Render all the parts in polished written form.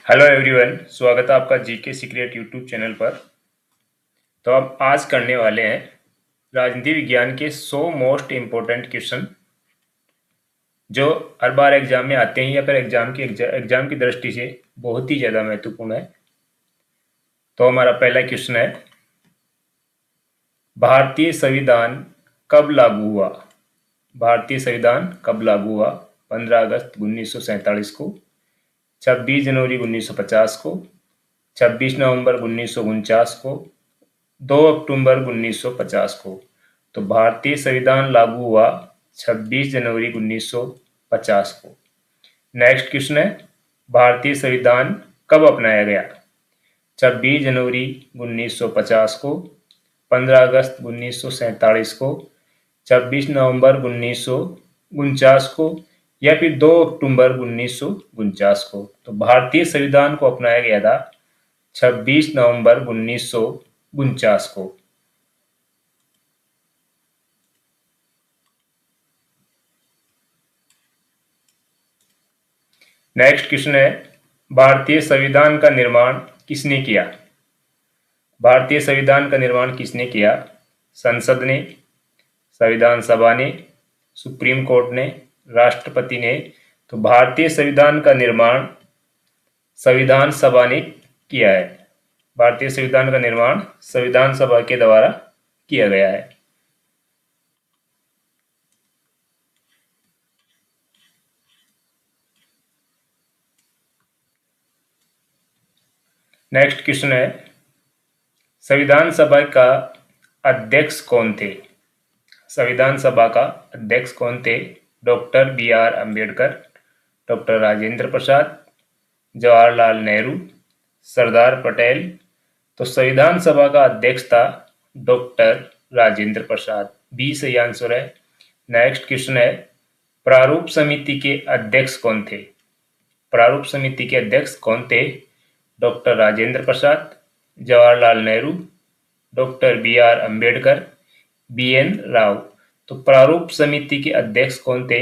Hello everyone, स्वागत है आपका जीके सीक्रेट यूट्यूब चैनल पर। तो अब आज करने वाले हैं राजनीति विज्ञान के 100 मोस्ट इम्पोर्टेंट क्वेश्चन जो हर बार एग्जाम में आते हैं या फिर एग्जाम की दृष्टि से बहुत ही ज़्यादा महत्वपूर्ण है। तो हमारा पहला क्वेश्चन है, भारतीय संविधान कब लागू हुआ? भारतीय संविधान कब लागू हुआ? 15 अगस्त 1947 को, 26 जनवरी 1950 को, 26 नवंबर 1949 को, 2 अक्टूबर 1950 को। तो भारतीय संविधान लागू हुआ 26 जनवरी 1950 को। नेक्स्ट क्वेश्चन है, भारतीय संविधान कब अपनाया गया? 26 जनवरी 1950 को, 15 अगस्त 1947 को, 26 नवंबर 1949 को या फिर 2 अक्टूबर 1949 को। तो भारतीय संविधान को अपनाया गया था 26 नवंबर 1949 को। नेक्स्ट क्वेश्चन है, भारतीय संविधान का निर्माण किसने किया? भारतीय संविधान का निर्माण किसने किया? संसद ने, संविधान सभा ने, सुप्रीम कोर्ट ने, राष्ट्रपति ने। तो भारतीय संविधान का निर्माण संविधान सभा ने किया है। भारतीय संविधान का निर्माण संविधान सभा के द्वारा किया गया है। नेक्स्ट क्वेश्चन है, संविधान सभा का अध्यक्ष कौन थे? संविधान सभा का अध्यक्ष कौन थे? Doctor B.R. Ambedkar, doctor Rajendra Prasad, Jawaharlal Nehru, Sardar Patel. तो संविधान सभा का अध्यक्ष था डॉक्टर राजेंद्र प्रसाद। बी सही आंसर है। नेक्स्ट क्वेश्चन है, प्रारूप समिति के अध्यक्ष कौन थे? प्रारूप समिति के अध्यक्ष कौन थे? Doctor Rajendra Prasad, Jawaharlal Nehru, doctor B.R. Ambedkar, B.N. Rao. तो प्रारूप समिति के अध्यक्ष कौन थे?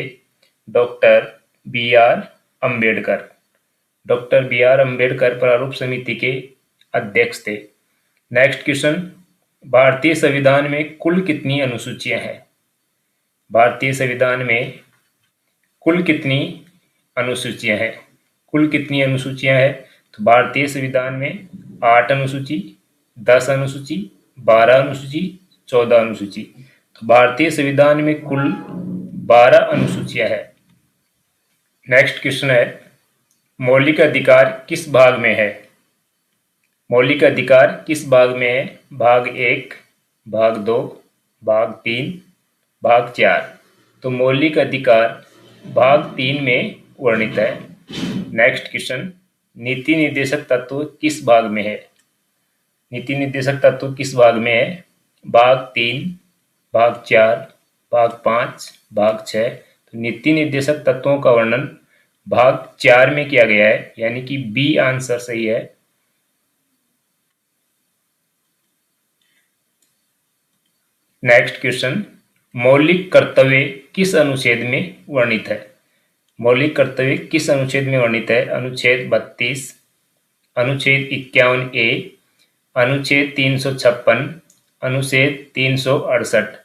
Doctor B.R. Ambedkar. Doctor B.R. Ambedkar प्रारूप समिति के अध्यक्ष थे। नेक्स्ट क्वेश्चन, भारतीय संविधान में कुल कितनी अनुसूचियां हैं? भारतीय संविधान में कुल कितनी अनुसूचियां हैं? कुल कितनी अनुसूचियां हैं? तो भारतीय संविधान में 8 अनुसूची, 10 अनुसूची, 12 अनुसूची, 14 अनुसूची। तो भारतीय संविधान में कुल 12 अनुसूचियां हैं। नेक्स्ट क्वेश्चन है, मौलिक अधिकार किस भाग में है? मौलिक अधिकार किस भाग में है? भाग 1, भाग 2, भाग 3, भाग 4। तो मौलिक अधिकार भाग 3 में वर्णित है। नेक्स्ट क्वेश्चन, नीति निर्देशक तत्व किस भाग में है? नीति निर्देशक तत्व किस भाग में है? भाग 3, भाग 4, भाग 5, भाग 6। तो नीति निर्देशक तत्वों का वर्णन भाग 4 में किया गया है, यानी कि बी आंसर सही है। नेक्स्ट क्वेश्चन, मौलिक कर्तव्य किस अनुच्छेद में वर्णित है? मौलिक कर्तव्य किस अनुच्छेद में वर्णित है? अनुच्छेद 32, अनुच्छेद 51A, अनुच्छेद 356, अनुच्छेद 368।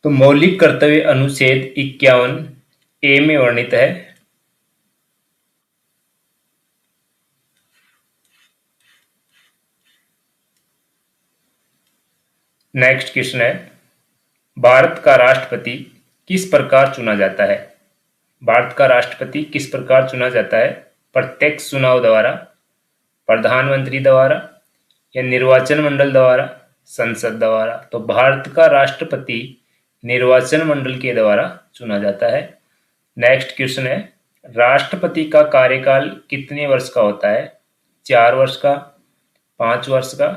तो मौलिक कर्तव्य अनुच्छेद 51A में वर्णित है। नेक्स्ट क्वेश्चन है, भारत का राष्ट्रपति किस प्रकार चुना जाता है? भारत का राष्ट्रपति किस प्रकार चुना जाता है? प्रत्यक्ष चुनाव द्वारा, प्रधानमंत्री द्वारा या निर्वाचन मंडल द्वारा, संसद द्वारा। तो भारत का राष्ट्रपति निर्वाचन मंडल के द्वारा चुना जाता है। नेक्स्ट क्वेश्चन है, राष्ट्रपति का कार्यकाल कितने वर्ष का होता है? 4 वर्ष का, 5 वर्ष का,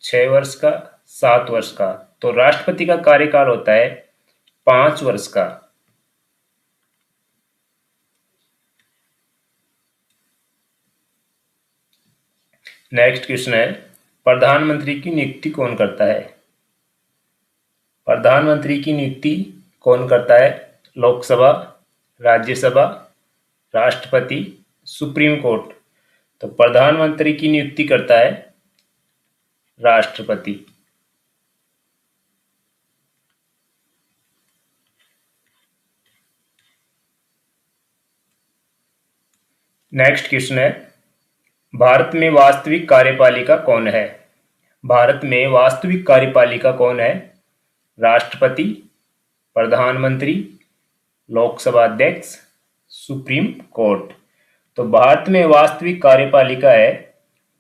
6 वर्ष का, 7 वर्ष का। तो राष्ट्रपति का कार्यकाल होता है 5 वर्ष का। नेक्स्ट क्वेश्चन है, प्रधानमंत्री की नियुक्ति कौन करता है? प्रधानमंत्री की नियुक्ति कौन करता है? लोकसभा, राज्यसभा, राष्ट्रपति, सुप्रीम कोर्ट। तो प्रधानमंत्री की नियुक्ति करता है राष्ट्रपति। नेक्स्ट क्वेश्चन है, भारत में वास्तविक कार्यपालिका कौन है? भारत में वास्तविक कार्यपालिका कौन है? राष्ट्रपति, प्रधानमंत्री, लोकसभा अध्यक्ष, सुप्रीम कोर्ट। तो भारत में वास्तविक कार्यपालिका है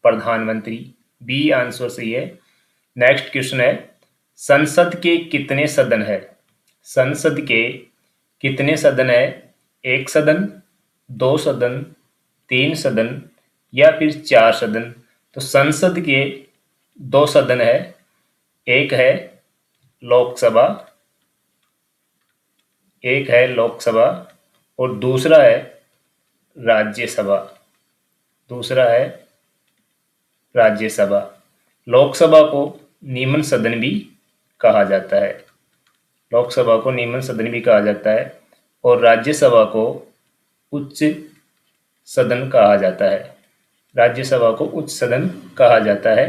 प्रधानमंत्री। बी आंसर सही है। नेक्स्ट क्वेश्चन है, संसद के कितने सदन है? संसद के कितने सदन है? एक सदन, दो सदन, तीन सदन या फिर चार सदन? तो संसद के दो सदन है, एक है लोकसभा, एक है लोकसभा और दूसरा है राज्यसभा। दूसरा है राज्यसभा। लोकसभा को निम्न सदन भी कहा जाता है। लोकसभा को निम्न सदन भी कहा जाता है और राज्यसभा को उच्च सदन कहा जाता है। राज्यसभा को उच्च सदन कहा जाता है।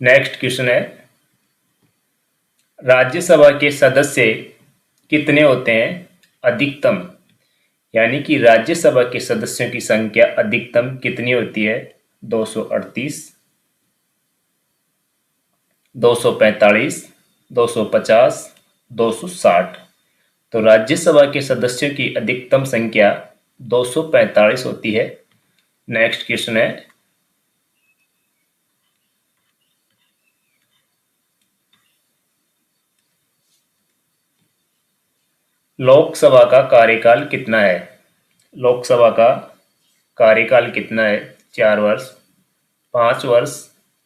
नेक्स्ट क्वेश्चन है, राज्यसभा के सदस्य कितने होते हैं? अधिकतम, यानी कि राज्यसभा के सदस्यों की संख्या अधिकतम कितनी होती है? 238, 245, 250, 260। तो राज्यसभा के सदस्यों की अधिकतम संख्या 245 होती है। नेक्स्ट क्वेश्चन है, लोकसभा का कार्यकाल कितना है? लोकसभा का कार्यकाल कितना है? 4 वर्ष, 5 वर्ष,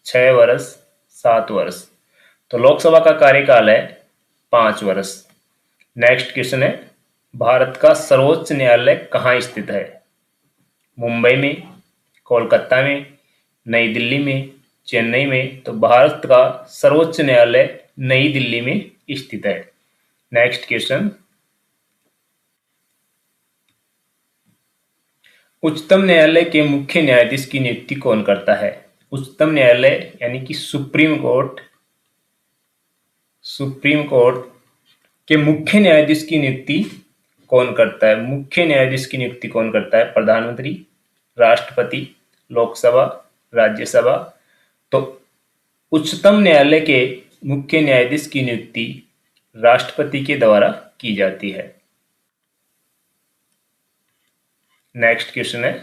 6 वर्ष, 7 वर्ष। तो लोकसभा का कार्यकाल है 5 वर्ष। नेक्स्ट क्वेश्चन है, भारत का सर्वोच्च न्यायालय कहाँ स्थित है? मुंबई में, कोलकाता में, नई दिल्ली में, चेन्नई में? तो भारत का सर्वोच्च न्यायालय नई दिल्ली में स्थित है। नेक्स्ट क्वेश्चन, उच्चतम न्यायालय के मुख्य न्यायाधीश की नियुक्ति कौन करता है? उच्चतम न्यायालय यानी कि सुप्रीम कोर्ट, सुप्रीम कोर्ट के मुख्य न्यायाधीश की नियुक्ति कौन करता है? मुख्य न्यायाधीश की नियुक्ति कौन करता है? प्रधानमंत्री, राष्ट्रपति, लोकसभा, राज्यसभा? तो उच्चतम न्यायालय के मुख्य न्यायाधीश की नियुक्ति राष्ट्रपति के द्वारा की जाती है। नेक्स्ट क्वेश्चन है,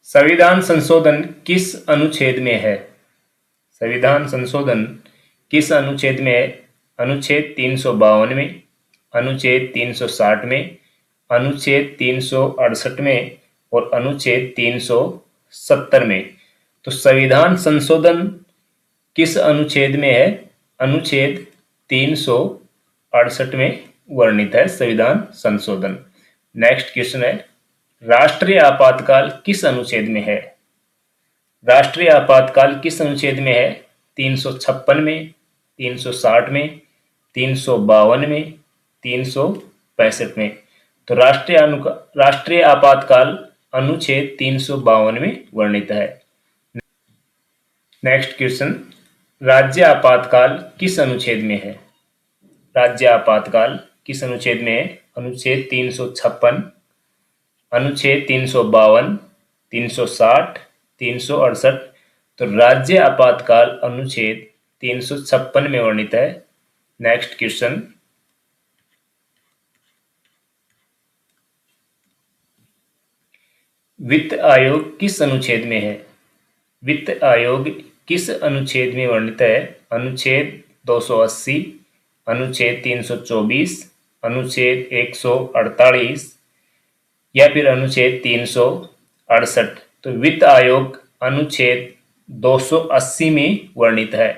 संविधान संशोधन किस अनुच्छेद में है? संविधान संशोधन किस अनुच्छेद में है? अनुच्छेद 352 में, अनुच्छेद 360 में, अनुच्छेद 368 में और अनुच्छेद 370 में। तो संविधान संशोधन किस अनुच्छेद में है? अनुच्छेद 368 में वर्णित है संविधान संशोधन। नेक्स्ट क्वेश्चन है, राष्ट्रीय आपातकाल किस अनुच्छेद में है? राष्ट्रीय आपातकाल किस अनुच्छेद में है? 356 में, 360 में, 352 में, 365 में? तो राष्ट्रीय आपातकाल अनुच्छेद 352 में वर्णित है। नेक्स्ट क्वेश्चन, राज्य आपातकाल किस अनुच्छेद में है? राज्य आपातकाल किस अनुच्छेद में है? अनुच्छेद 356, अनुच्छेद 352, 360, 368। तो राज्य आपातकाल अनुच्छेद 356 में वर्णित है। नेक्स्ट क्वेश्चन, वित्त आयोग किस अनुच्छेद में है? वित्त आयोग किस अनुच्छेद में वर्णित है? अनुच्छेद 280, अनुच्छेद 324, अनुच्छेद 148 या फिर अनुच्छेद 368? तो वित्त आयोग अनुच्छेद 280 में वर्णित है।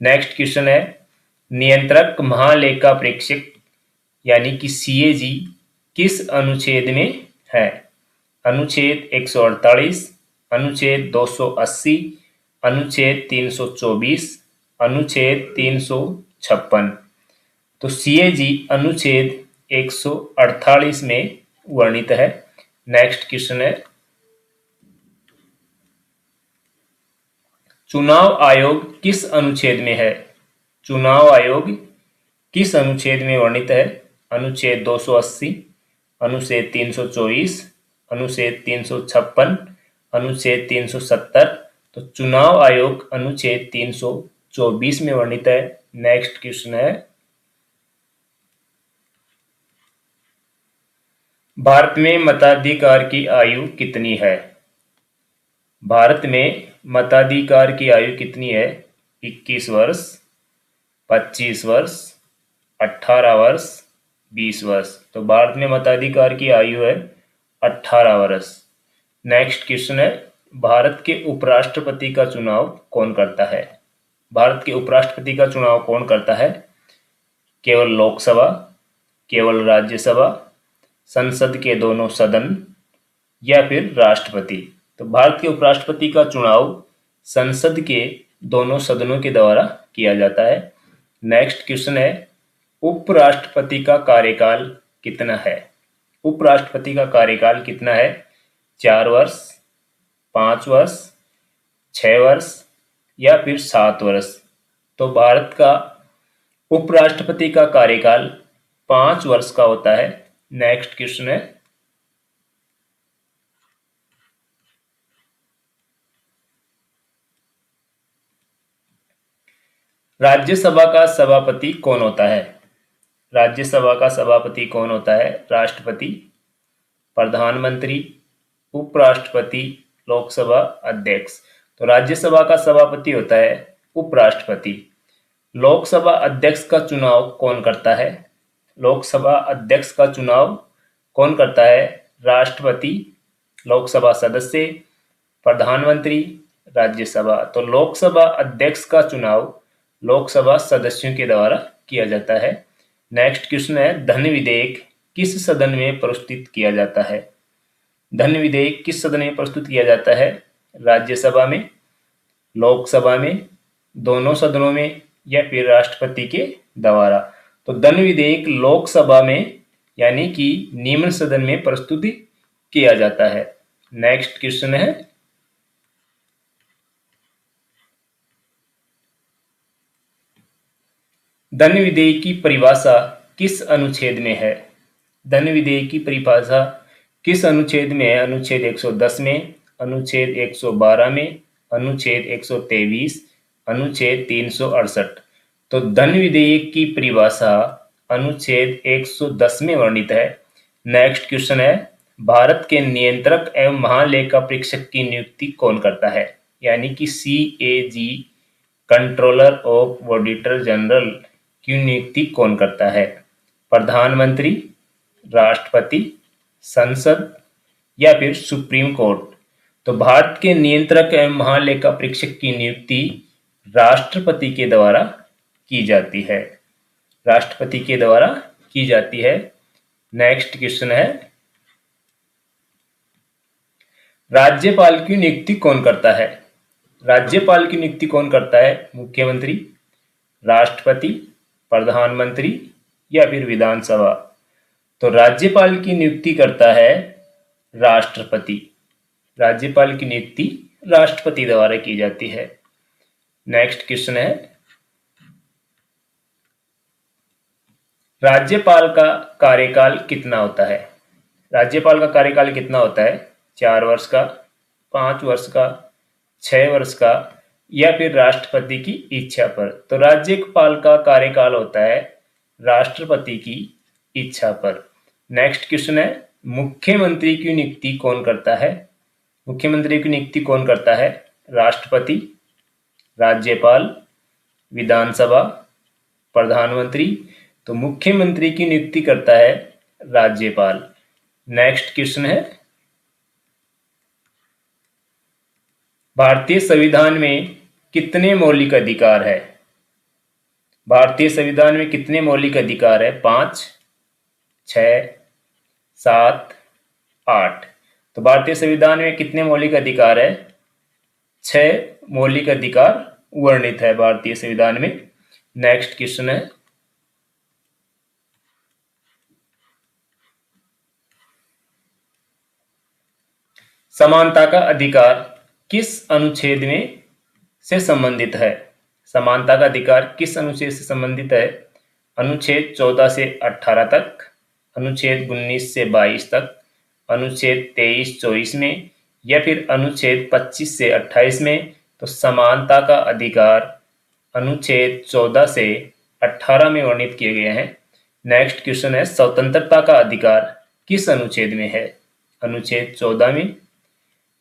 नेक्स्ट क्वेश्चन है, नियंत्रक महालेखा प्रेक्षक यानी कि सीएजी किस अनुच्छेद में है? अनुच्छेद 148, अनुच्छेद 280, अनुच्छेद 324, अनुच्छेद 356। तो सीएजी अनुच्छेद 148 में वर्णित है। नेक्स्ट क्वेश्चन है, चुनाव आयोग किस अनुच्छेद में है? चुनाव आयोग किस अनुच्छेद में वर्णित है? अनुच्छेद 280, अनुच्छेद 324, अनुच्छेद 356, अनुच्छेद 370। तो चुनाव आयोग अनुच्छेद 324 में वर्णित है। नेक्स्ट क्वेश्चन है, भारत में मताधिकार की आयु कितनी है? भारत में मताधिकार की आयु कितनी है? 21 वर्ष, 25 वर्ष, 18 वर्ष, 20 वर्ष। तो भारत में मताधिकार की आयु है 18 वर्ष। नेक्स्ट क्वेश्चन है, भारत के उपराष्ट्रपति का चुनाव कौन करता है? भारत के उपराष्ट्रपति का चुनाव कौन करता है? केवल लोकसभा, केवल राज्यसभा, संसद के दोनों सदन या फिर राष्ट्रपति? तो भारत के उपराष्ट्रपति का चुनाव संसद के दोनों सदनों के द्वारा किया जाता है। नेक्स्ट क्वेश्चन है, उपराष्ट्रपति का कार्यकाल कितना है? उपराष्ट्रपति का कार्यकाल कितना है? 4 वर्ष, 5 वर्ष, 6 वर्ष या फिर 7 वर्ष? तो भारत का उपराष्ट्रपति का कार्यकाल 5 वर्ष का होता है। नेक्स्ट क्वेश्चन है, राज्यसभा का सभापति कौन होता है? राज्यसभा का सभापति कौन होता है? राष्ट्रपति, प्रधानमंत्री, उपराष्ट्रपति, लोकसभा अध्यक्ष। तो राज्यसभा का सभापति होता है उपराष्ट्रपति। लोकसभा अध्यक्ष का चुनाव कौन करता है? लोकसभा अध्यक्ष का चुनाव कौन करता है? राष्ट्रपति, लोकसभा सदस्य, प्रधानमंत्री, राज्यसभा। तो लोकसभा अध्यक्ष का चुनाव लोकसभा सदस्यों के द्वारा किया जाता है। नेक्स्ट क्वेश्चन है, धन विधेयक किस सदन में प्रस्तुत किया जाता है? धन विधेयक किस सदन में प्रस्तुत किया जाता है? राज्यसभा में, लोकसभा में, दोनों सदनों में या फिर राष्ट्रपति के द्वारा? तो धन विधेयक लोकसभा में यानी कि निम्न सदन में प्रस्तुत किया जाता है। नेक्स्ट क्वेश्चन है, धन विधेयक की परिभाषा किस अनुच्छेद में है? धन विधेयक की परिभाषा किस अनुच्छेद में है? अनुच्छेद 110 में, अनुच्छेद 112 में, अनुच्छेद 123, अनुच्छेद 368। तो धन विधेयक की परिभाषा अनुच्छेद 110 में वर्णित है। नेक्स्ट क्वेश्चन है, भारत के नियंत्रक एवं महालेखा परीक्षक की नियुक्ति कौन करता है? यानी कि CAG, controller of auditor general की नियुक्ति कौन करता है? प्रधानमंत्री, राष्ट्रपति, संसद या फिर सुप्रीम कोर्ट? तो भारत के नियंत्रक एवं महालेखा परीक्षक की नियुक्ति राष्ट्रपति के द्वारा की जाती है। राष्ट्रपति के द्वारा की जाती है। नेक्स्ट क्वेश्चन है, राज्यपाल की नियुक्ति कौन करता है? राज्यपाल की नियुक्ति कौन करता है? मुख्यमंत्री, राष्ट्रपति, प्रधानमंत्री या फिर विधानसभा? तो राज्यपाल की नियुक्ति करता है राष्ट्रपति। राज्यपाल की नियुक्ति राष्ट्रपति द्वारा की जाती है। नेक्स्ट क्वेश्चन है, राज्यपाल का कार्यकाल कितना होता है? राज्यपाल का कार्यकाल कितना होता है? 4 वर्ष का, 5 वर्ष का, 6 वर्ष का या फिर राष्ट्रपति की इच्छा पर? तो राज्यपाल का कार्यकाल होता है राष्ट्रपति की इच्छा पर। नेक्स्ट क्वेश्चन है, मुख्यमंत्री की नियुक्ति कौन करता है? मुख्यमंत्री की नियुक्ति कौन करता है? राष्ट्रपति, राज्यपाल, विधानसभा, प्रधानमंत्री? तो मुख्यमंत्री की नियुक्ति करता है राज्यपाल। नेक्स्ट क्वेश्चन है, भारतीय संविधान में कितने मौलिक अधिकार है? भारतीय संविधान में कितने मौलिक अधिकार है? 5, 6, 7, 8। तो भारतीय संविधान में कितने मौलिक अधिकार है? 6 मौलिक अधिकार वर्णित है भारतीय संविधान में। नेक्स्ट क्वेश्चन है, समानता का अधिकार किस अनुच्छेद में से संबंधित है? समानता का अधिकार किस अनुच्छेद से संबंधित है? अनुच्छेद 14 से 18 तक, अनुच्छेद 19 से 22 तक, अनुच्छेद 23-24 में, या फिर अनुच्छेद 25 से 28 में। तो समानता का अधिकार अनुच्छेद 14 से 18 में वर्णित किए गए हैं। नेक्स्ट क्वेश्चन है, स्वतंत्रता का अधिकार किस अनुच्छेद में है? अनुच्छेद 14 में,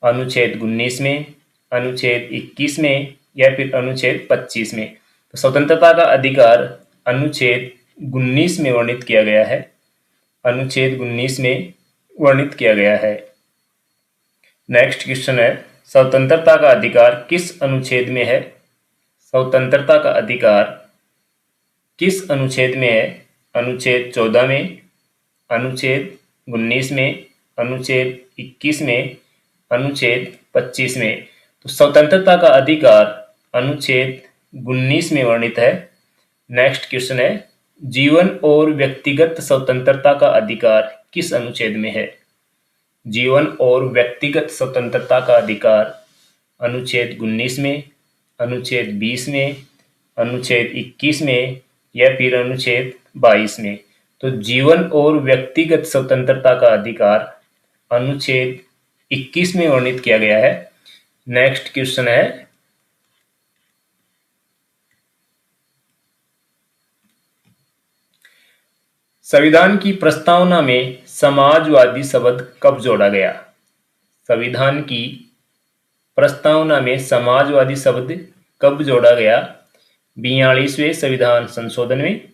अनुच्छेद 19 में, अनुच्छेद 21 में, या फिर अनुच्छेद 25 में। तो स्वतंत्रता का अधिकार अनुच्छेद 19 में वर्णित किया गया है। अनुच्छेद 19 में वर्णित किया गया है। नेक्स्ट क्वेश्चन है, स्वतंत्रता का अधिकार किस अनुच्छेद में है? स्वतंत्रता का अधिकार किस अनुच्छेद में है? अनुच्छेद 14 में, अनुच्छेद 19 में, अनुच्छेद 21 में, अनुच्छेद 25 में। तो स्वतंत्रता का अधिकार अनुच्छेद 19 में वर्णित है। नेक्स्ट क्वेश्चन है, जीवन और व्यक्तिगत स्वतंत्रता का अधिकार किस अनुच्छेद में है? जीवन और व्यक्तिगत स्वतंत्रता का अधिकार अनुच्छेद 19 में, अनुच्छेद 20 में, अनुच्छेद 21 में, या फिर अनुच्छेद 22 में। तो जीवन और व्यक्तिगत स्वतंत्रता का अधिकार अनुच्छेद 21 में वर्णित किया गया है। नेक्स्ट क्वेश्चन है, संविधान की प्रस्तावना में समाजवादी शब्द कब जोड़ा गया? संविधान की प्रस्तावना में समाजवादी शब्द कब जोड़ा गया? 42वें संविधान संशोधन में,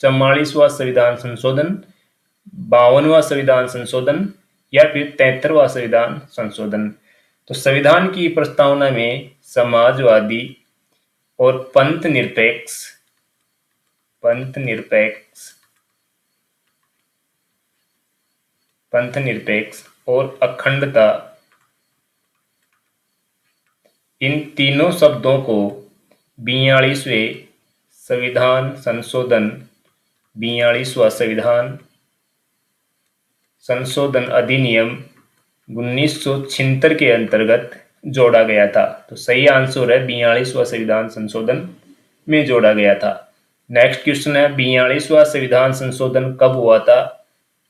44वां संविधान संशोधन, 52वां संविधान संशोधन, या फिर 73वां संविधान संशोधन। तो संविधान की प्रस्तावना में समाजवादी और पंथ निरपेक्ष और अखंडता, इन तीनों शब्दों को 42वें संविधान संशोधन, 42वां संविधान संशोधन अधिनियम 1976 के अंतर्गत जोड़ा गया था। तो सही आंसर है 42वां संविधान संशोधन में जोड़ा गया था। नेक्स्ट क्वेश्चन है, 42वां संविधान संशोधन कब हुआ था?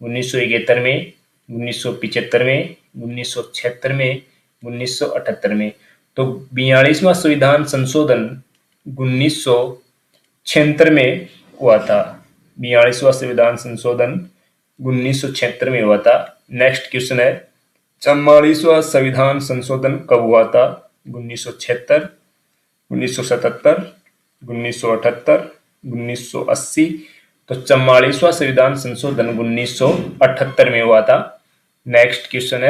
1971 में, 1975 में, 1976 में, 1978 में। तो 42वां संविधान संशोधन 1976 में हुआ था। 42वां संविधान संशोधन 1976 में हुआ था। नेक्स्ट क्वेश्चन है, 44वां संविधान संशोधन कब हुआ था? 1976, 1977, 1978, 1980। तो 44वां संविधान संशोधन 1978 में हुआ था। नेक्स्ट क्वेश्चन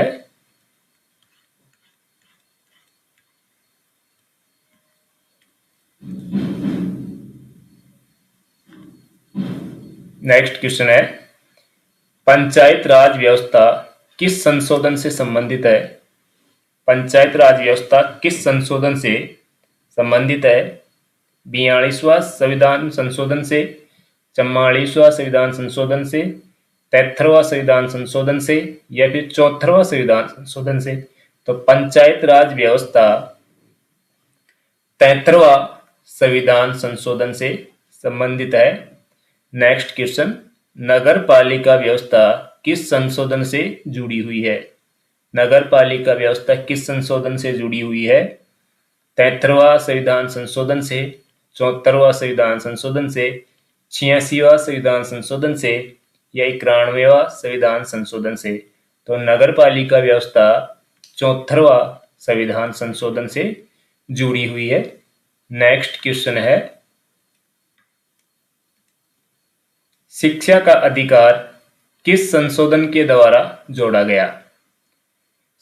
है, पंचायत राज व्यवस्था किस संशोधन से संबंधित है? पंचायत राज व्यवस्था किस संशोधन से संबंधित है? 42वां संविधान संशोधन से, 44वां संविधान संशोधन से, 73वां संविधान संशोधन से, या फिर 74वां संविधान संशोधन से। तो पंचायत राज व्यवस्था 73वां संविधान संशोधन से संबंधित है। नेक्स्ट क्वेश्चन, नगर पालिका व्यवस्था किस संशोधन से जुड़ी हुई है? नगर पालिका व्यवस्था किस संशोधन से जुड़ी हुई है? 73वां संविधान संशोधन से, 74वां संविधान संशोधन से, 86वां संविधान संशोधन से, या 91वां संविधान संशोधन से। तो नगर पालिका व्यवस्था 74वां संविधान संशोधन से जुड़ी हुई है। नेक्स्ट क्वेश्चन है, शिक्षा का अधिकार किस संशोधन के द्वारा जोड़ा गया?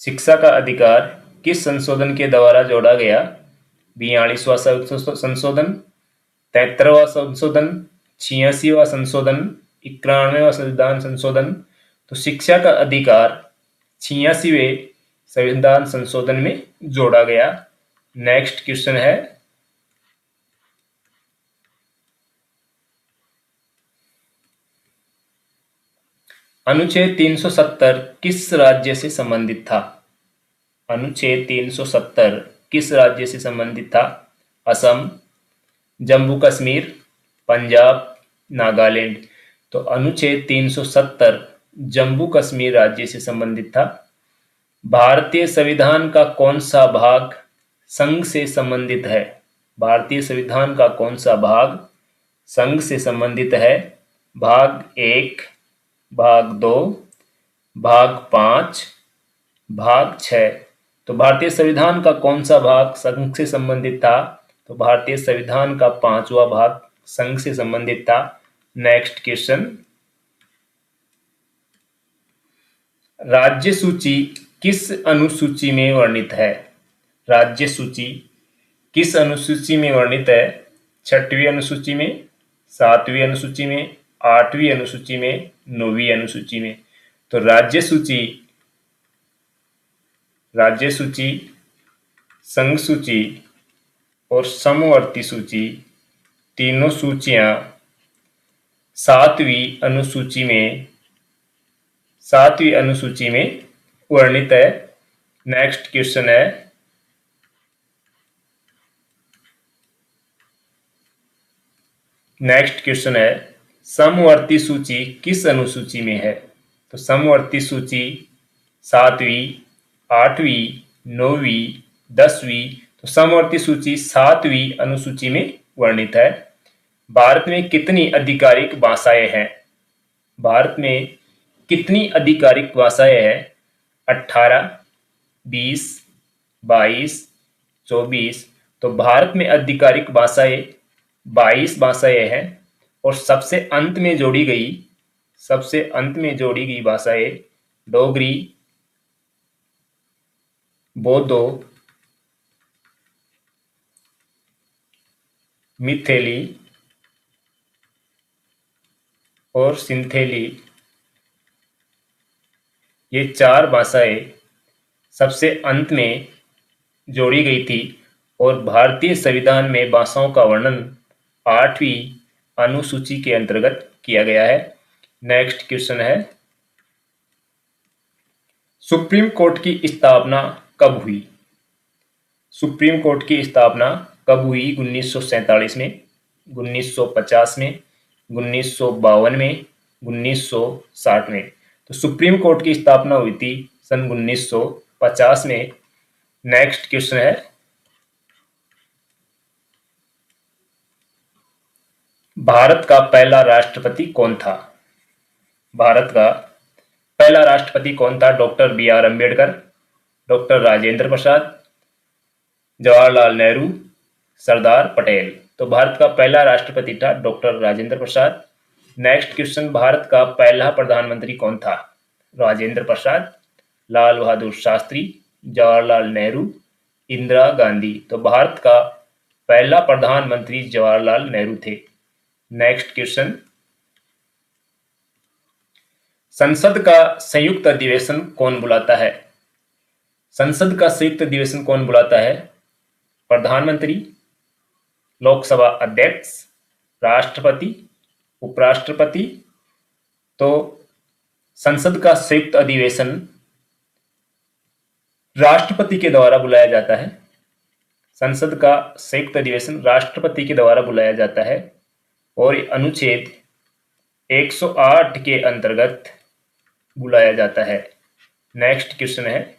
शिक्षा का अधिकार किस संशोधन के द्वारा जोड़ा गया? 42वां संशोधन, 73वां संशोधन, 86वां संशोधन, 91वां संविधान संशोधन। तो शिक्षा का अधिकार 86वें संविधान संशोधन में जोड़ा गया। नेक्स्ट क्वेश्चन है, अनुच्छेद 370 किस राज्य से संबंधित था? अनुच्छेद 370 किस राज्य से संबंधित था? असम, जम्मू कश्मीर, पंजाब, नागालैंड। तो अनुच्छेद 370 जम्मू कश्मीर राज्य से संबंधित था। भारतीय संविधान का कौन सा भाग संघ से संबंधित है? भारतीय संविधान का कौन सा भाग संघ से संबंधित है? भाग 1, भाग 2, भाग 5, भाग 6। तो भारतीय संविधान का कौन सा भाग संघ से संबंधित था? तो भारतीय संविधान का 5वां भाग संघ से संबंधित था। नेक्स्ट क्वेश्चन, राज्य सूची किस अनुसूची में वर्णित है? राज्य सूची किस अनुसूची में वर्णित है? 6वीं अनुसूची में, 7वीं अनुसूची में, 8वीं अनुसूची में, 9वीं अनुसूची में। तो राज्य सूची, संघ सूची और समवर्ती सूची तीनों सूचियां 7वीं अनुसूची में वर्णित है। नेक्स्ट क्वेश्चन है समवर्ती सूची किस अनुसूची में है? तो समवर्ती सूची 7वीं, 8वीं, 9वीं, 10वीं। तो समवर्ती सूची 7वीं अनुसूची में वर्णित है। भारत में कितनी आधिकारिक भाषाएं हैं? भारत में कितनी आधिकारिक भाषाएं हैं? 18, 20, 22, 24। तो भारत में आधिकारिक भाषाएं 22 भाषाएं हैं और सबसे अंत में जोड़ी गई भाषाएं डोगरी, बोडो, मिथेली और सिंथेली। ये 4 भाषाएं सबसे अंत में जोड़ी गई थी और भारतीय संविधान में भाषाओं का वर्णन 8वीं अनुसूची के अंतर्गत किया गया है। नेक्स्ट क्वेश्चन है सुप्रीम कोर्ट की स्थापना कब हुई? सुप्रीम कोर्ट की स्थापना कब हुई? 1947 में, 1950 में, 1952 में, 1960 में। तो सुप्रीम कोर्ट की स्थापना हुई थी सन 1950 में। नेक्स्ट क्वेश्चन है भारत का पहला राष्ट्रपति कौन था? भारत का पहला राष्ट्रपति कौन था? Doctor B R. Ambedkar, doctor Rajendra Prasad, Jawaharlal Nehru, Sardar Patel. तो भारत का पहला राष्ट्रपति था doctor Rajendra Prasad. Next question, Bharat का पहला प्रधानमंत्री कौन था? राजेंद्र प्रसाद, लाल बहादुर शास्त्री, जवाहरलाल नेहरू, इंदिरा गांधी। तो भारत का पहला प्रधानमंत्री जवाहरलाल नेहरू थे। नेक्स्ट क्वेश्चन, संसद का संयुक्त अधिवेशन कौन बुलाता है? संसद का संयुक्त अधिवेशन कौन बुलाता है? प्रधानमंत्री, लोकसभा अध्यक्ष, राष्ट्रपति, उपराष्ट्रपति। तो संसद का संयुक्त अधिवेशन राष्ट्रपति के द्वारा बुलाया जाता है। संसद का संयुक्त अधिवेशन राष्ट्रपति के द्वारा बुलाया जाता है और अनुच्छेद 108 के अंतर्गत बुलाया जाता है। नेक्स्ट क्वेश्चन है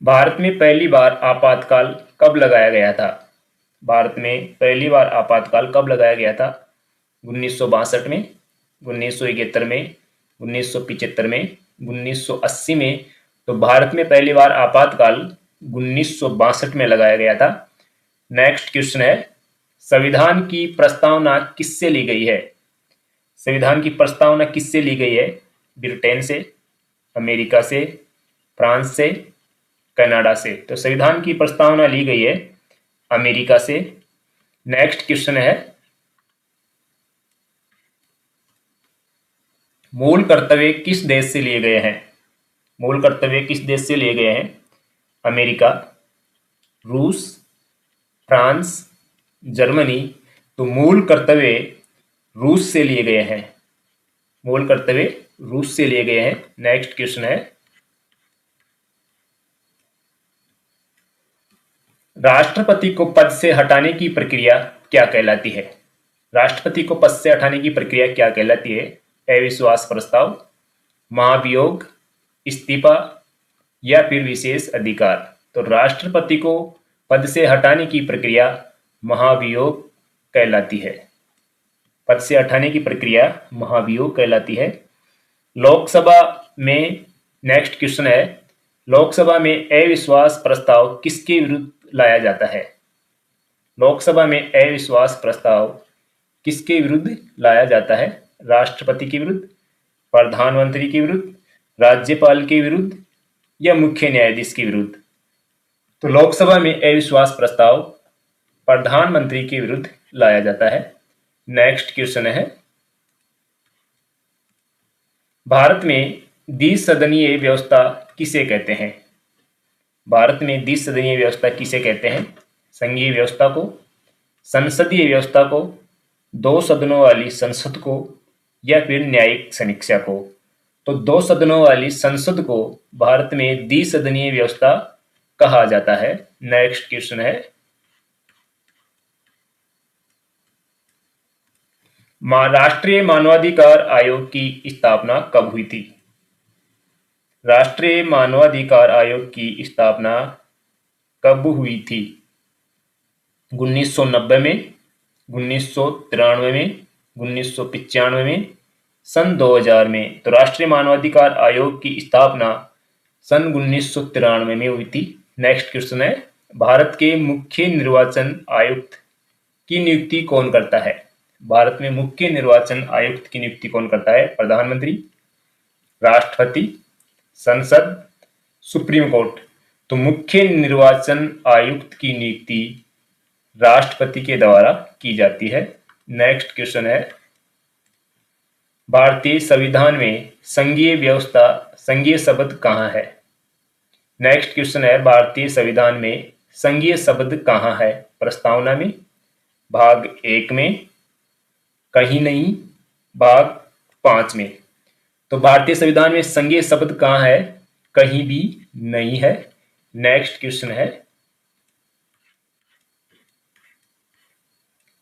भारत में पहली बार आपातकाल कब लगाया गया था? भारत में पहली बार आपातकाल कब लगाया गया था? 1962 में, 1971 में, 1975 में, 1980 में। तो भारत में पहली बार आपातकाल 1962 में लगाया गया था। नेक्स्ट क्वेश्चन है संविधान की प्रस्तावना किससे ली गई है? संविधान की प्रस्तावना किससे ली गई है? ब्रिटेन से, अमेरिका से, फ्रांस से, कनाडा से। तो संविधान की प्रस्तावना ली गई है अमेरिका से। नेक्स्ट क्वेश्चन है मूल कर्तव्य किस देश से लिए गए हैं? मूल कर्तव्य किस देश से लिए गए हैं? अमेरिका, रूस, फ्रांस, जर्मनी। तो मूल कर्तव्य रूस से लिए गए हैं। मूल कर्तव्य रूस से लिए गए हैं। नेक्स्ट क्वेश्चन है, राष्ट्रपति को पद से हटाने की प्रक्रिया क्या कहलाती है? राष्ट्रपति को पद से हटाने की प्रक्रिया क्या कहलाती है? अविश्वास प्रस्ताव, महाभियोग, इस्तीफा या फिर विशेष अधिकार। तो राष्ट्रपति को पद से हटाने की प्रक्रिया महाभियोग कहलाती है। पद से हटाने की प्रक्रिया महाभियोग कहलाती है। लोकसभा में नेक्स्ट क्वेश्चन है, लोकसभा में अविश्वास प्रस्ताव किसके विरुद्ध लाया जाता है? लोकसभा में अविश्वास प्रस्ताव किसके विरुद्ध लाया जाता है? राष्ट्रपति के विरुद्ध, प्रधानमंत्री के विरुद्ध, राज्यपाल के विरुद्ध या मुख्य न्यायाधीश के विरुद्ध? तो लोकसभा में अविश्वास प्रस्ताव प्रधानमंत्री के विरुद्ध लाया जाता है। नेक्स्ट क्वेश्चन है, भारत में द्विसदनीय व्यवस्था किसे कहते हैं? भारत में द्विसदनीय व्यवस्था किसे कहते हैं? संघीय व्यवस्था को, संसदीय व्यवस्था को, दो सदनों वाली संसद को या फिर न्यायिक समीक्षा को? तो दो सदनों वाली संसद को भारत में द्विसदनीय व्यवस्था कहा जाता है। नेक्स्ट क्वेश्चन है, राष्ट्रीय मानवाधिकार आयोग की स्थापना कब हुई थी? राष्ट्रीय मानवाधिकार आयोग की स्थापना कब हुई थी? 1990 में, 1993 में, 1995 में, सन 2000 में? तो राष्ट्रीय मानवाधिकार आयोग की स्थापना सन 1993 में हुई थी। नेक्स्ट क्वेश्चन है, भारत के मुख्य निर्वाचन आयुक्त की नियुक्ति कौन करता है? भारत में मुख्य निर्वाचन आयुक्त की नियुक्ति कौन करता है? प्रधानमंत्री, राष्ट्रपति, संसद, सुप्रीम कोर्ट? तो मुख्य निर्वाचन आयुक्त की नियुक्ति राष्ट्रपति के द्वारा की जाती है। नेक्स्ट क्वेश्चन है, भारतीय संविधान में संघीय व्यवस्था, संघीय शब्द कहाँ है? नेक्स्ट क्वेश्चन है, भारतीय संविधान में संघीय शब्द कहाँ है? प्रस्तावना में, भाग 1 में, कहीं नहीं, भाग 5 में? तो भारतीय संविधान में संघीय शब्द कहाँ है? कहीं भी नहीं है। नेक्स्ट क्वेश्चन है,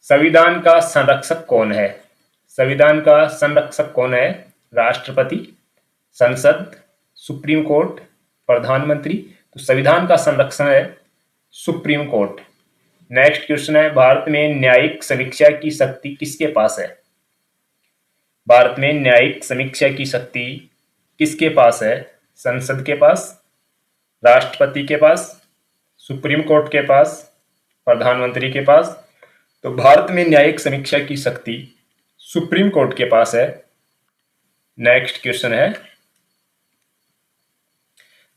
संविधान का संरक्षक कौन है? संविधान का संरक्षक कौन है? राष्ट्रपति, संसद, सुप्रीम कोर्ट, प्रधानमंत्री? तो संविधान का संरक्षण है सुप्रीम कोर्ट। नेक्स्ट क्वेश्चन है, भारत में न्यायिक समीक्षा की शक्ति किसके पास है? भारत में न्यायिक समीक्षा की शक्ति किसके पास है? संसद के पास, राष्ट्रपति के पास, सुप्रीम कोर्ट के पास, प्रधानमंत्री के पास? तो भारत में न्यायिक समीक्षा की शक्ति सुप्रीम कोर्ट के पास है। नेक्स्ट क्वेश्चन है,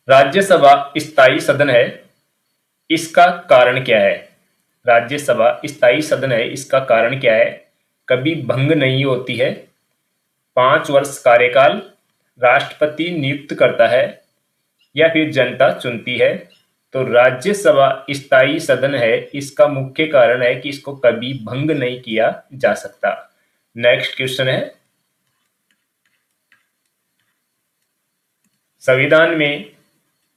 राज्यसभा स्थायी सदन है, इसका कारण क्या है? राज्यसभा स्थायी सदन है, इसका कारण क्या है? कभी भंग नहीं होती है, 5 वर्ष कार्यकाल, राष्ट्रपति नियुक्त करता है या फिर जनता चुनती है? तो राज्यसभा स्थायी सदन है, इसका मुख्य कारण है कि इसको कभी भंग नहीं किया जा सकता। नेक्स्ट क्वेश्चन है, संविधान में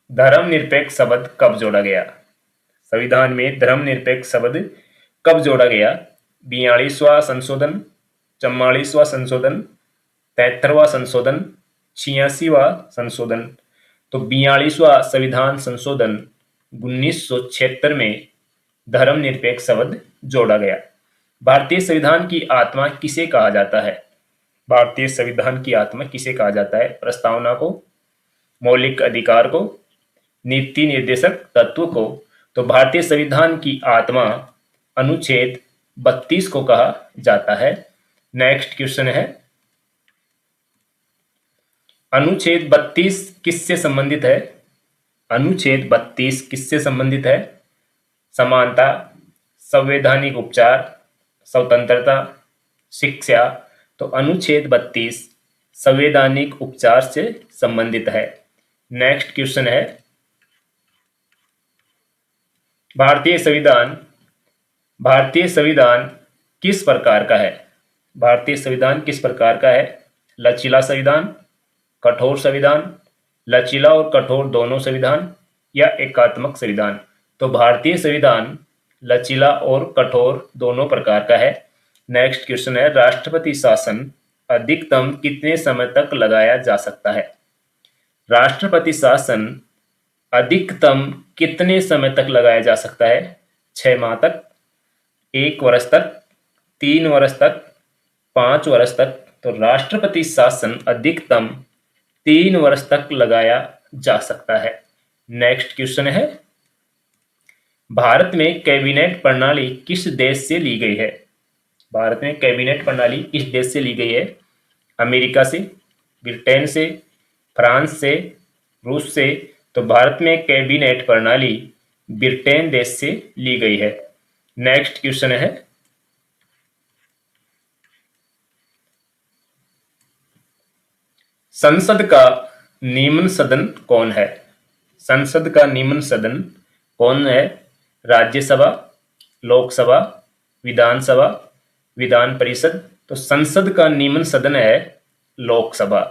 धर्मनिरपेक्ष शब्द कब जोड़ा गया? संविधान में धर्मनिरपेक्ष शब्द कब जोड़ा गया? 42वां संशोधन, 44वां संशोधन, 73वां संशोधन, 86वां संशोधन? तो 42वां संविधान संशोधन 1976 में धर्मनिरपेक्ष शब्द जोड़ा गया। भारतीय संविधान की आत्मा किसे कहा जाता है? भारतीय संविधान की आत्मा किसे कहा जाता है? प्रस्तावना को, मौलिक अधिकार को, नीति निर्देशक तत्व को? तो भारतीय संविधान की आत्मा अनुच्छेद 32 को कहा जाता है। नेक्स्ट क्वेश्चन है, अनुच्छेद 32 किससे संबंधित है? अनुच्छेद 32 किससे संबंधित है? समानता, संवैधानिक उपचार, स्वतंत्रता, शिक्षा? तो अनुच्छेद 32 संवैधानिक उपचार से संबंधित है। नेक्स्ट क्वेश्चन है, भारतीय संविधान किस प्रकार का है? भारतीय संविधान किस प्रकार का है? लचीला संविधान, कठोर संविधान, लचीला और कठोर दोनों संविधान या एकात्मक संविधान। तो भारतीय संविधान लचीला और कठोर दोनों प्रकार का है। नेक्स्ट क्वेश्चन है, राष्ट्रपति शासन अधिकतम कितने समय तक लगाया जा सकता है? राष्ट्रपति शासन अधिकतम कितने समय तक लगाया जा सकता है? 6 माह तक, 1 वर्ष तक, 3 वर्ष तक, 5 वर्ष तक। तो राष्ट्रपति शासन अधिकतम 3 वर्ष तक लगाया जा सकता है। नेक्स्ट क्वेश्चन है, भारत में कैबिनेट प्रणाली किस देश से ली गई है? भारत में कैबिनेट प्रणाली किस देश से ली गई है? अमेरिका से, ब्रिटेन से, फ्रांस से, रूस से। तो भारत में कैबिनेट प्रणाली ब्रिटेन देश से ली गई है। नेक्स्ट क्वेश्चन है, संसद का निम्न सदन कौन है? संसद का निम्न सदन कौन है? राज्यसभा, लोकसभा, विधानसभा, विधान परिषद। तो संसद का निम्न सदन है लोकसभा।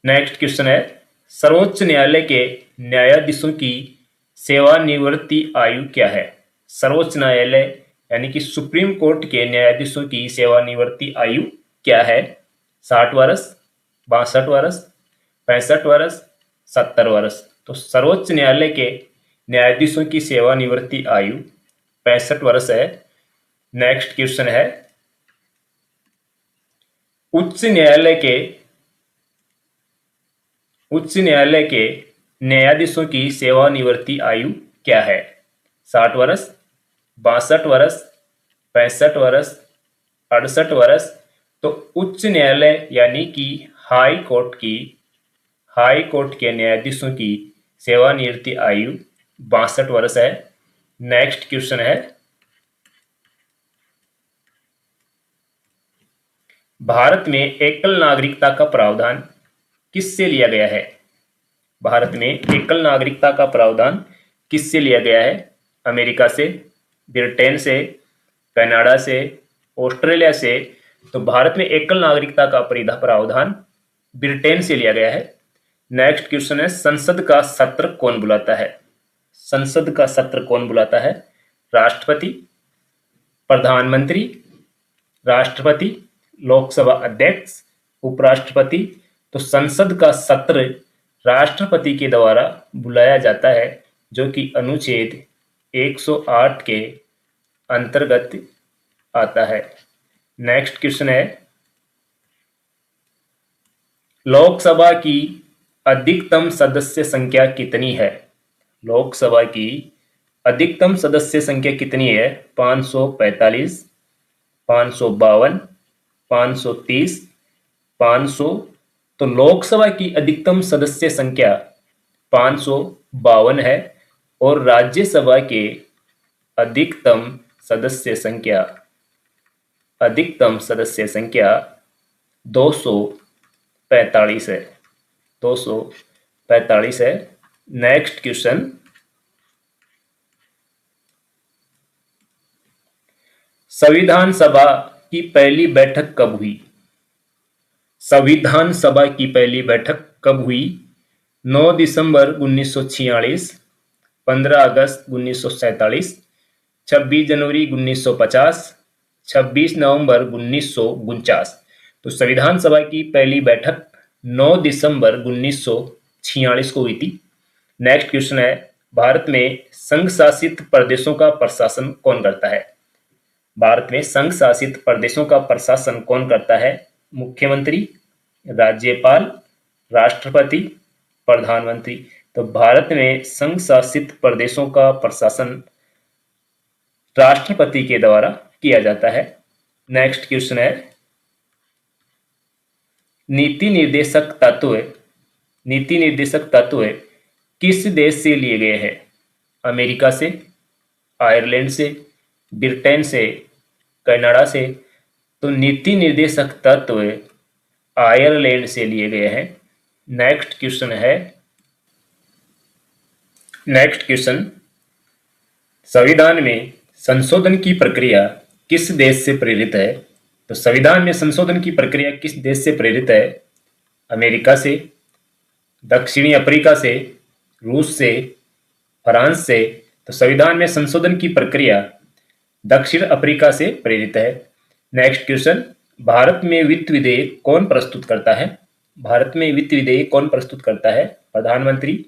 नेक्स्ट क्वेश्चन है, सर्वोच्च न्यायालय के न्यायाधीशों की सेवानिवृत्ति आयु क्या है? सर्वोच्च न्यायालय यानी कि सुप्रीम कोर्ट के न्यायाधीशों की सेवानिवृत्ति आयु क्या है? 60 वर्ष, 62 वर्ष, 65 वर्ष, 70 वर्ष। तो सर्वोच्च न्यायालय के न्यायाधीशों की सेवानिवृत्ति आयु 65 वर्ष है। नेक्स्ट क्वेश्चन है, उच्च न्यायालय के न्यायाधीशों की सेवानिवृत्ति आयु क्या है? 60 वर्ष, 62 वर्ष, 65 वर्ष, 68 वर्ष। तो उच्च न्यायालय यानी कि हाई कोर्ट के न्यायाधीशों की सेवानिवृत्ति आयु 62 वर्ष है। नेक्स्ट क्वेश्चन है, भारत में एकल नागरिकता का प्रावधान किससे लिया गया है? भारत में एकल नागरिकता का प्रावधान किससे लिया गया है? अमेरिका से, ब्रिटेन से, कनाडा से, ऑस्ट्रेलिया से। तो भारत में एकल नागरिकता का प्रावधान ब्रिटेन से लिया गया है। नेक्स्ट क्वेश्चन है, संसद का सत्र कौन बुलाता है? संसद का सत्र कौन बुलाता है? राष्ट्रपति, प्रधानमंत्री, राष्ट्रपति, लोकसभा अध्यक्ष, उपराष्ट्रपति। तो संसद का सत्र राष्ट्रपति के द्वारा बुलाया जाता है, जो कि अनुच्छेद 108 के अंतर्गत आता है। नेक्स्ट क्वेश्चन है, लोकसभा की अधिकतम सदस्य संख्या कितनी है? लोकसभा की अधिकतम सदस्य संख्या कितनी है? 545, 552, 530, 500। तो लोकसभा की अधिकतम सदस्य संख्या 552 है और राज्यसभा के अधिकतम सदस्य संख्या 245 है। 245 है। नेक्स्ट क्वेश्चन, संविधान सभा की पहली बैठक कब हुई? संविधान सभा की पहली बैठक कब हुई? 9 दिसंबर 1946, 15 अगस्त 1947, 26 जनवरी 1950, 26 नवंबर 1949। तो संविधान सभा की पहली बैठक 9 दिसंबर 1946 को हुई थी। नेक्स्ट क्वेश्चन है, भारत में संघ शासित प्रदेशों का प्रशासन कौन करता है? भारत में संघ शासित प्रदेशों का प्रशासन कौन करता है? मुख्यमंत्री, राज्यपाल, राष्ट्रपति, प्रधानमंत्री। तो भारत में संघ शासित प्रदेशों का प्रशासन राष्ट्रपति के द्वारा किया जाता है। नेक्स्ट क्वेश्चन है, नीति निर्देशक तत्व किस देश से लिए गए हैं? अमेरिका से, आयरलैंड से, ब्रिटेन से, कनाडा से। तो नीति निर्देशक तत्व आयरलैंड से लिए गए हैं। नेक्स्ट क्वेश्चन, संविधान में संशोधन की प्रक्रिया किस देश से प्रेरित है? तो संविधान में संशोधन की प्रक्रिया किस देश से प्रेरित है? अमेरिका से, दक्षिणी अफ्रीका से, रूस से, फ्रांस से। तो संविधान में संशोधन की प्रक्रिया दक्षिण अफ्रीका से प्रेरित है। नेक्स्ट क्वेश्चन, भारत में वित्त विधेयक कौन प्रस्तुत करता है? भारत में वित्त विधेयक कौन प्रस्तुत करता है? प्रधानमंत्री,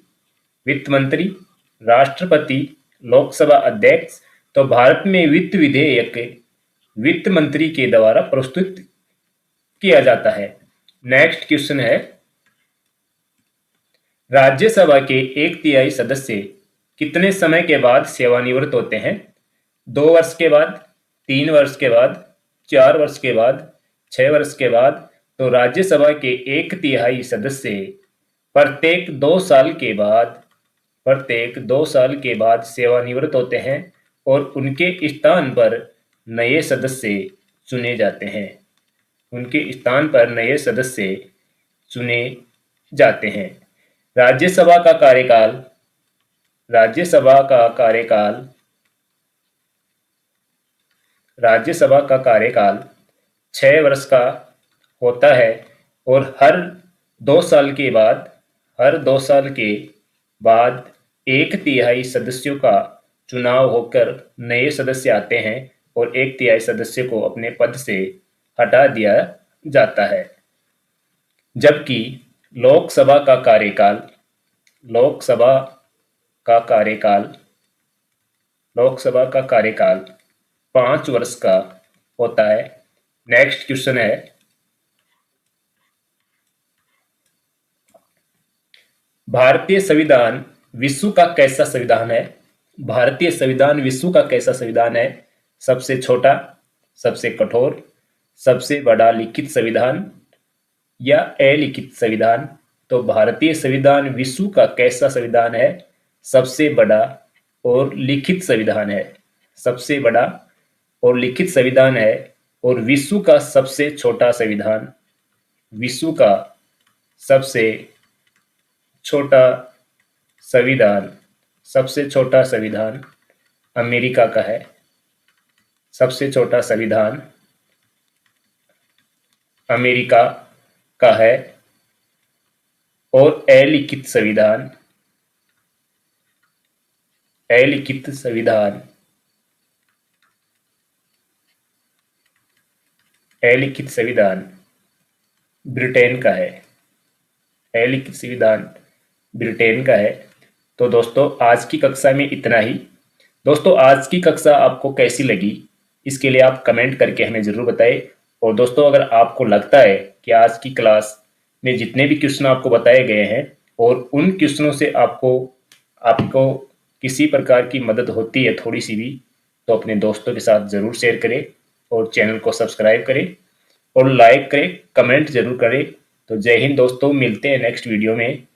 वित्त मंत्री, राष्ट्रपति, लोकसभा अध्यक्ष। तो भारत में वित्त विधेयक वित्त मंत्री के द्वारा प्रस्तुत किया जाता है। नेक्स्ट क्वेश्चन है, राज्यसभा के 1/3 सदस्य कितने समय के बाद सेवानिवृत्त होते हैं? 2 वर्ष के बाद, 3 वर्ष के बाद, 4 वर्ष के बाद, 6 वर्ष के बाद। तो राज्यसभा के 1/3 सदस्य प्रत्येक 2 साल के बाद सेवानिवृत्त होते हैं और उनके स्थान पर नए सदस्य चुने जाते हैं। उनके स्थान पर नए सदस्य चुने जाते हैं। राज्यसभा का कार्यकाल 6 वर्ष का होता है और हर 2 साल के बाद 1/3 सदस्यों का चुनाव होकर नए सदस्य आते हैं और 1/3 सदस्य को अपने पद से हटा दिया जाता है। जबकि लोकसभा का कार्यकाल 5 वर्ष का होता है। नेक्स्ट क्वेश्चन है, भारतीय संविधान विश्व का कैसा संविधान है? भारतीय संविधान विश्व का कैसा संविधान है? सबसे छोटा, सबसे कठोर, सबसे बड़ा लिखित संविधान या अलिखित संविधान? तो भारतीय संविधान विश्व का कैसा संविधान है? सबसे बड़ा और लिखित संविधान है। सबसे बड़ा और लिखित संविधान है और विश्व का सबसे छोटा संविधान, विश्व का सबसे छोटा संविधान अमेरिका का है। सबसे छोटा संविधान अमेरिका का है और अलिखित संविधान ब्रिटेन का है। अलिखित संविधान ब्रिटेन का है। तो दोस्तों आज की कक्षा में इतना ही। दोस्तों आज की कक्षा आपको कैसी लगी इसके लिए आप कमेंट करके हमें ज़रूर बताएं। और दोस्तों अगर आपको लगता है कि आज की क्लास में जितने भी क्वेश्चन आपको बताए गए हैं और उन क्वेश्चनों से आपको किसी प्रकार की मदद होती है थोड़ी सी भी, तो अपने दोस्तों के साथ ज़रूर शेयर करें और चैनल को सब्सक्राइब करें और लाइक करें, कमेंट ज़रूर करें। तो जय हिंद दोस्तों, मिलते हैं नेक्स्ट वीडियो में।